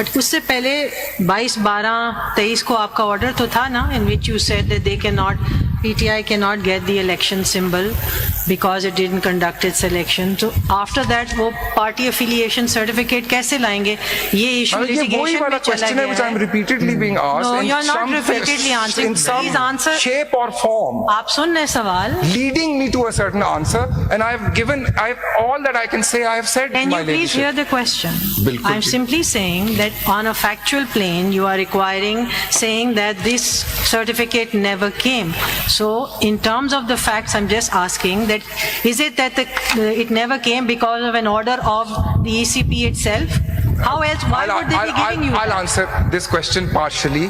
But उससे पहले 22/12/23 को आपका ऑर्डर तो था ना, in which you said that they cannot, PTI cannot get the election symbol because it didn't conduct its election. So after that वो party affiliation certificate कैसे लाएंगे? ये issue litigation में चला गया है. Which I'm repeatedly being asked. No, in you're not some repeatedly answering. In some Please answer. shape or form. आप सुन रहे सवाल? Leading me to a certain answer, and all that I can say, I have said. Can you please hear the question? I'm simply saying that on a factual plane, you are saying that this certificate never came. So, in terms of the facts, I'm just asking that is it that it never came because of an order of the ECP itself? How else? Why would they be giving you? I'll answer this question partially.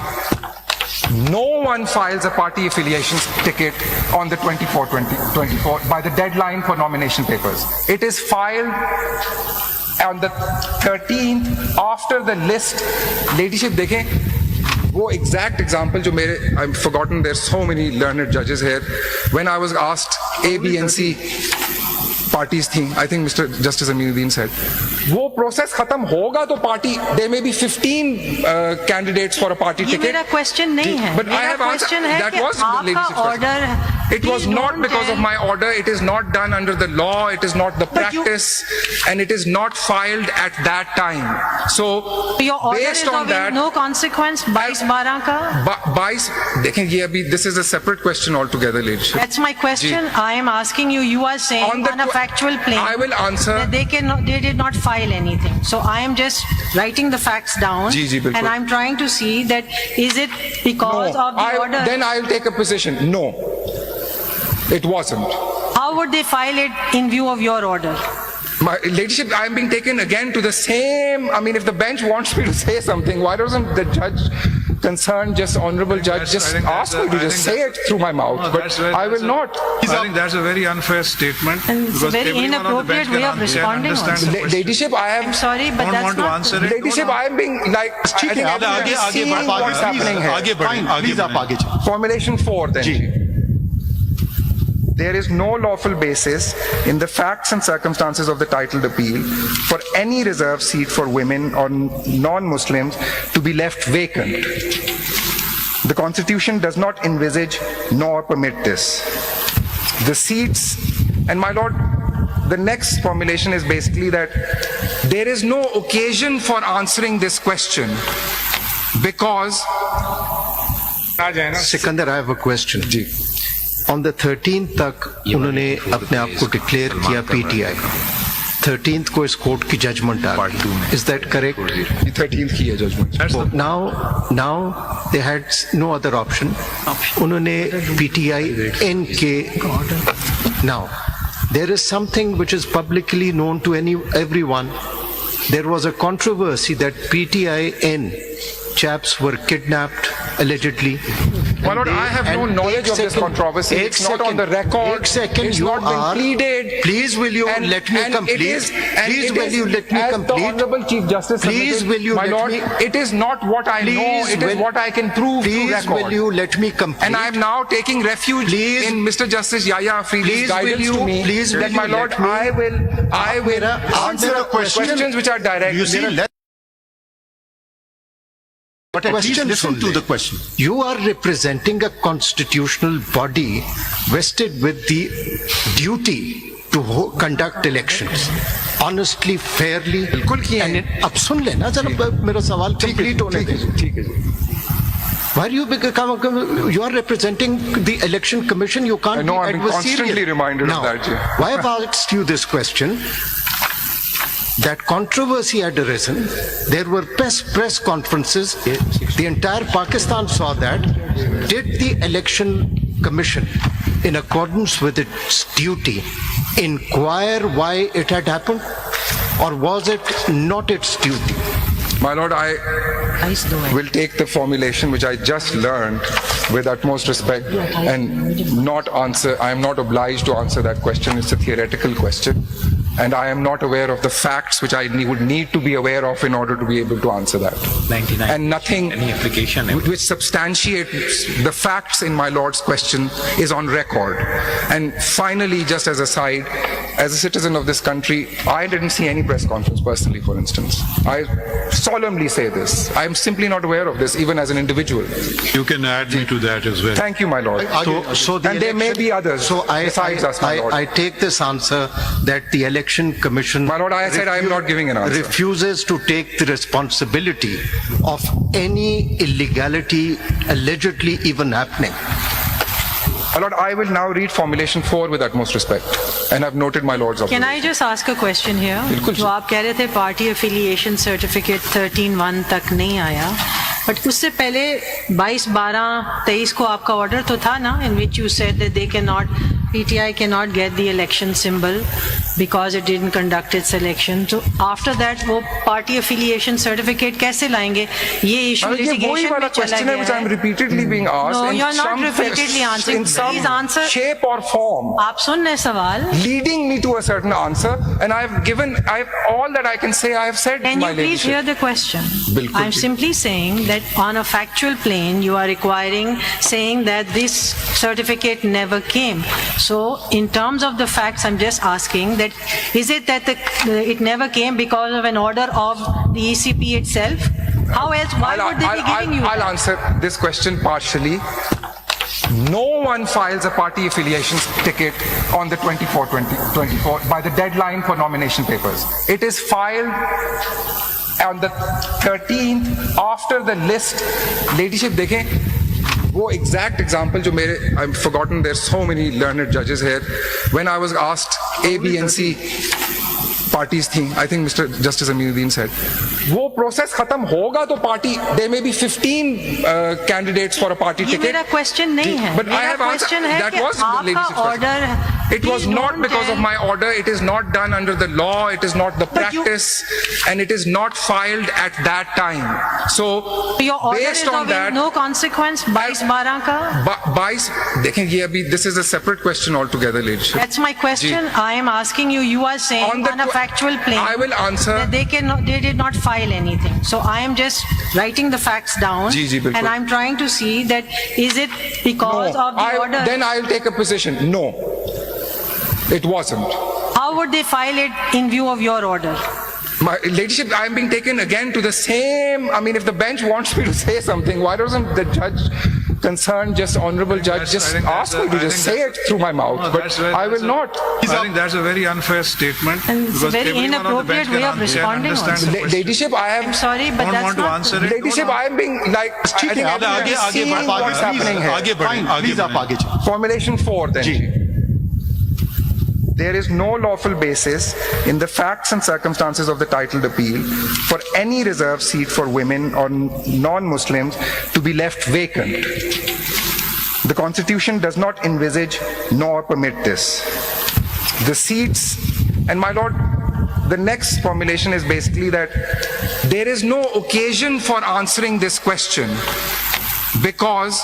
No one files a party affiliation ticket on the 24 by the deadline for nomination papers. It is filed on the 13th after the list. Ladyship, देखें वो exact example जो मेरे, I've forgotten, there's so many learned judges here. When I was asked A, B and C parties थी, I think Mr. Justice Aminuddin said, वो process खत्म होगा तो party, there may be 15 candidates for a party ticket. ये मेरा question नहीं है. But I have answered. That was आपका order. It was not because of my order. It is not done under the law. It is not the practice, and it is not filed at that time. So your order based is on of that, no consequence. 22/12 का. देखें ये अभी, this is a separate question altogether, ladies. That's my question. I am asking you. You are saying on a factual plane. I will answer. That they did not file anything. So I am just writing the facts down, and I'm trying to see that is it because of the order. Then I'll take a position. No. It wasn't. How would they file it in view of your order? My ladyship, I'm being taken again to the same. I mean, if the bench wants me to say something, why doesn't the judge concerned, just honorable judge, just ask me to just say it through my mouth? But I will not. I think that's a very unfair statement. And it's a very inappropriate way of responding. Ladyship, I'm sorry, but that's not. Ladyship, I'm being like. I think everybody is seeing what's happening here. Please, आप आगे चलिए. Formulation 4 then. There is no lawful basis in the facts and circumstances of the titled appeal for any reserved seat for women or non-Muslims to be left vacant. The Constitution does not envisage nor permit this. The seats, and my lord, the next formulation is basically that there is no occasion for answering this question because. Sikandar, I have a question. On the 13th तक उन्होंने अपने आप को declare किया PTI. 13th को इस court की judgement आ गई. Is that correct? 13th की है judgement. Now they had no other option. उन्होंने PTI N के. Now there is something which is publicly known to everyone. There was a controversy that PTI N chaps were kidnapped allegedly. My lord, I have no knowledge of this controversy. It's not on the record. It's not been pleaded. Please will you let me complete? Please will you let me complete? The Honorable Chief Justice, please will you let me? It is not what I know. It is what I can prove through record. Please will you let me complete? And I am now taking refuge in Mr. Justice Yahya Afridi's guidance to me. Please will my lord, I will answer questions which are direct. You see, but at least listen to the question. You are representing a constitutional body vested with the duty to conduct elections honestly, fairly. And अब सुन लेना जरा मेरा सवाल complete होने दे. Why are you are representing the election commission? You can't. I know. I'm constantly reminded of that. Yeah. Why have I asked you this question? That controversy had arisen. There were press conferences. The entire Pakistan saw that. Did the election commission, in accordance with its duty, inquire why it had happened? Or was it not its duty? My lord, I will take the formulation which I just learned with utmost respect and not answer. I am not obliged to answer that question. It's a theoretical question. And I am not aware of the facts which I would need to be aware of in order to be able to answer that. 99. And nothing Any application. which substantiates the facts in my Lord's question is on record. And finally, just as a side, as a citizen of this country, I didn't see any press conference personally, for instance. I solemnly say this. I am simply not aware of this, even as an individual. You can add me to that as well. Thank you, my Lord. So the And there may election- be others So besides us, my Lord. I take this answer that the Election Commission. My Lord, I said I am not giving an answer. Refuses to take the responsibility of any illegality allegedly even happening. My Lord, I will now read Formulation 4 with utmost respect. And I've noted my Lord's Can observation. I just ask a question here? बिल्कुल। जो आप कह रहे थे party affiliation certificate 13(1) तक नहीं आया, but उससे पहले 22/12/23 को आपका ऑर्डर तो था ना, in which you said that they cannot, PTI cannot get the election symbol because it didn't conduct its election. So after that वो पार्टी एफिलिएशन सर्टिफिकेट कैसे लाएंगे? ये इशू ये वही लिटिगेशन वाला में चला question है गया which I'm है. repeatedly being asked No, in you're not some repeatedly answering. in some Please answer. shape or form, आप सुन रहे सवाल? leading me to a certain answer, and all that I can say I have said, Can my you please hear ladyship. the question? Bilkul I'm ji. simply saying that on a factual plane, you are saying that this certificate never came. So in terms of the facts, I'm just asking that, is it that it never came because of an order of the ECP itself? How else, why would they be giving you I'll that? answer this question partially. No one files a party affiliations ticket on the 24 by the deadline for nomination papers. It is filed on the 13th after the list. Ladyship, देखें वो exact example जो मेरे, I've forgotten, there's so many learned judges here. When I was asked A, B and C parties थी, I think Mr. Justice Aminuddin said, वो process खत्म होगा तो party, there may be 15 candidates for a party ये ticket. मेरा question नहीं है. But I मेरा have answered, question है that कि was the आपका ladyship's question. order. It was Please not don't because tell- of my order, it is not done under the law, it is not the But you- practice, and it is not filed at that time. So, Your order based is on of that, no consequence, 22/12 का? देखें ये अभी, this is a separate question altogether, ladyship. That's my question. I am asking you, you are saying On the on a que- factual plane. I will answer. That they did not file anything. So I am just writing the facts down. जी, बिल्कुल. And I'm trying to see that, is it because of the order? Then I'll take a position. No, it wasn't. How would they file it in view of your order? My ladyship, I'm being taken again to the same. I mean, if the bench wants me to say something, why doesn't the judge concerned, just honorable judge, That's- just I think ask that's me to a- I just think say it through my mouth? No, But that's very- I will that's a- not. I think that's a very unfair statement. And it's a because very everyone on the inappropriate bench can way of can responding understand also. the question. Ladyship, I I'm am. sorry, but Don't that's want to not. answer it. Ladyship, I am being like. I think है, everyone आगे- is आगे seeing बढ़- what's happening here. आगे बढ़ें, आगे Please आप बढ़ें। आगे चलिए. Formulation 4 then. Ji. There is no lawful basis in the facts and circumstances of the titled appeal for any reserved seat for women or non-Muslims to be left vacant. The Constitution does not envisage nor permit this. The seats, and my Lord, the next formulation is basically that there is no occasion for answering this question because